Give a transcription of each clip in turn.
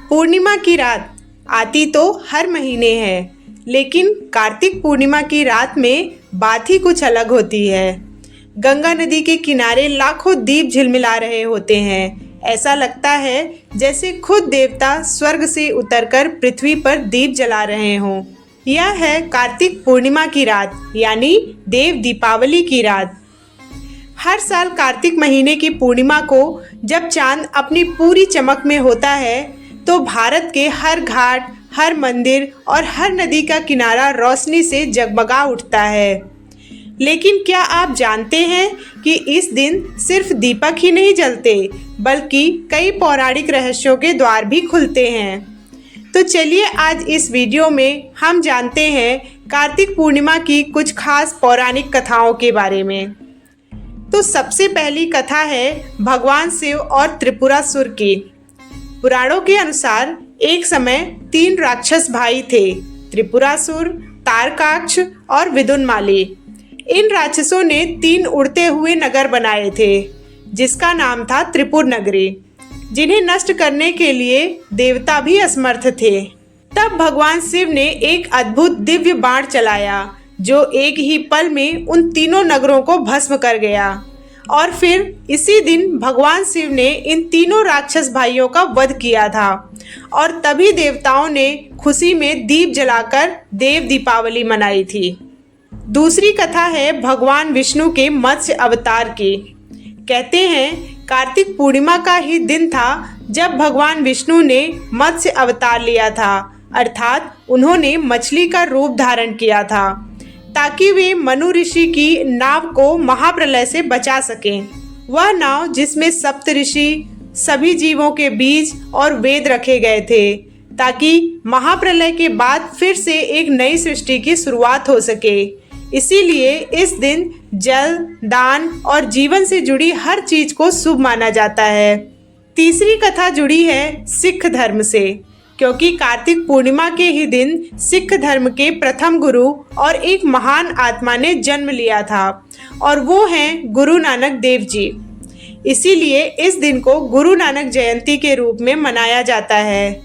पूर्णिमा की रात आती तो हर महीने है, लेकिन कार्तिक पूर्णिमा की रात में बात ही कुछ अलग होती है। गंगा नदी के किनारे लाखों दीप झिलमिला रहे होते हैं। ऐसा लगता है जैसे खुद देवता स्वर्ग से उतरकर पृथ्वी पर दीप जला रहे हों। यह है कार्तिक पूर्णिमा की रात, यानी देव दीपावली की रात। हर साल कार्तिक महीने की पूर्णिमा को जब चांद अपनी पूरी चमक में होता है तो भारत के हर घाट, हर मंदिर और हर नदी का किनारा रोशनी से जगमगा उठता है। लेकिन क्या आप जानते हैं कि इस दिन सिर्फ दीपक ही नहीं जलते, बल्कि कई पौराणिक रहस्यों के द्वार भी खुलते हैं। तो चलिए आज इस वीडियो में हम जानते हैं कार्तिक पूर्णिमा की कुछ खास पौराणिक कथाओं के बारे में। तो सबसे पहली कथा है भगवान शिव और त्रिपुरासुर की। पुराणों के अनुसार एक समय 3 राक्षस भाई थे, त्रिपुरासुर, तारकाक्ष और विदुनमाली। इन राक्षसों ने 3 उड़ते हुए नगर बनाए थे, जिसका नाम था त्रिपुर नगरी, जिन्हें नष्ट करने के लिए देवता भी असमर्थ थे। तब भगवान शिव ने एक अद्भुत दिव्य बाण चलाया, जो एक ही पल में उन तीनों नगरों को भस्म कर गया। और फिर इसी दिन भगवान शिव ने इन तीनों राक्षस भाइयों का वध किया था, और तभी देवताओं ने खुशी में दीप जलाकर देव दीपावली मनाई थी। दूसरी कथा है भगवान विष्णु के मत्स्य अवतार की। कहते हैं कार्तिक पूर्णिमा का ही दिन था जब भगवान विष्णु ने मत्स्य अवतार लिया था, अर्थात उन्होंने मछली का रूप धारण किया था, ताकि वे मनु ऋषि की नाव को महाप्रलय से बचा सकें। वह नाव जिसमें सप्त ऋषि, सभी जीवों के बीज और वेद रखे गए थे, ताकि महाप्रलय के बाद फिर से एक नई सृष्टि की शुरुआत हो सके। इसीलिए इस दिन जल, दान और जीवन से जुड़ी हर चीज को शुभ माना जाता है। तीसरी कथा जुड़ी है सिख धर्म से, क्योंकि कार्तिक पूर्णिमा के ही दिन सिख धर्म के प्रथम गुरु और एक महान आत्मा ने जन्म लिया था, और वो हैं गुरु नानक देव जी। इसीलिए इस दिन को गुरु नानक जयंती के रूप में मनाया जाता है।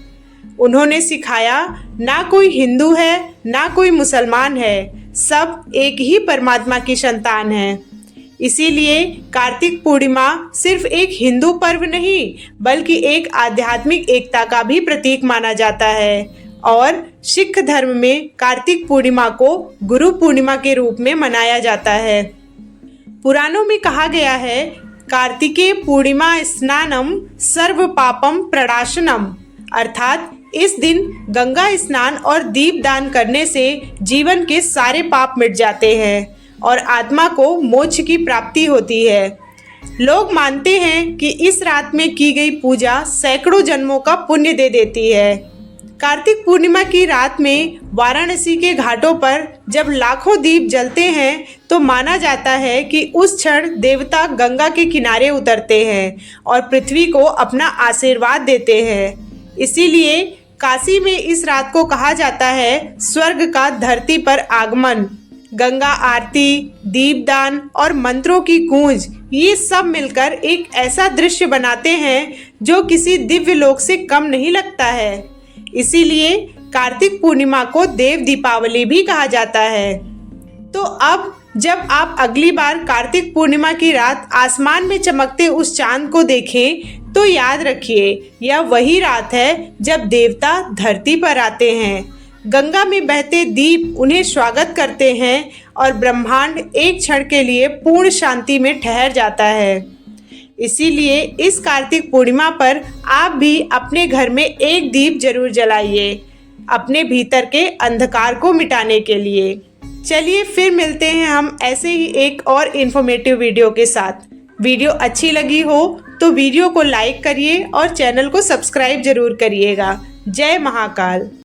उन्होंने सिखाया, ना कोई हिंदू है ना कोई मुसलमान है, सब एक ही परमात्मा की संतान है। इसीलिए कार्तिक पूर्णिमा सिर्फ एक हिंदू पर्व नहीं, बल्कि एक आध्यात्मिक एकता का भी प्रतीक माना जाता है। और सिख धर्म में कार्तिक पूर्णिमा को गुरु पूर्णिमा के रूप में मनाया जाता है। पुराणों में कहा गया है, कार्तिके पूर्णिमा स्नानम सर्व पापम प्रणाशनम, अर्थात इस दिन गंगा स्नान और दीप दान करने से जीवन के सारे पाप मिट जाते हैं और आत्मा को मोक्ष की प्राप्ति होती है। लोग मानते हैं कि इस रात में की गई पूजा सैकड़ों जन्मों का पुण्य दे देती है। कार्तिक पूर्णिमा की रात में वाराणसी के घाटों पर जब लाखों दीप जलते हैं तो माना जाता है कि उस क्षण देवता गंगा के किनारे उतरते हैं और पृथ्वी को अपना आशीर्वाद देते हैं। इसीलिए काशी में इस रात को कहा जाता है स्वर्ग का धरती पर आगमन। गंगा आरती, दीपदान और मंत्रों की गूंज, ये सब मिलकर एक ऐसा दृश्य बनाते हैं जो किसी दिव्य लोक से कम नहीं लगता है। इसीलिए कार्तिक पूर्णिमा को देव दीपावली भी कहा जाता है। तो अब जब आप अगली बार कार्तिक पूर्णिमा की रात आसमान में चमकते उस चांद को देखें तो याद रखिए, यह वही रात है जब देवता धरती पर आते हैं। गंगा में बहते दीप उन्हें स्वागत करते हैं और ब्रह्मांड एक क्षण के लिए पूर्ण शांति में ठहर जाता है। इसीलिए इस कार्तिक पूर्णिमा पर आप भी अपने घर में एक दीप जरूर जलाइए, अपने भीतर के अंधकार को मिटाने के लिए। चलिए फिर मिलते हैं हम ऐसे ही एक और इन्फॉर्मेटिव वीडियो के साथ। वीडियो अच्छी लगी हो तो वीडियो को लाइक करिए और चैनल को सब्सक्राइब जरूर करिएगा। जय महाकाल।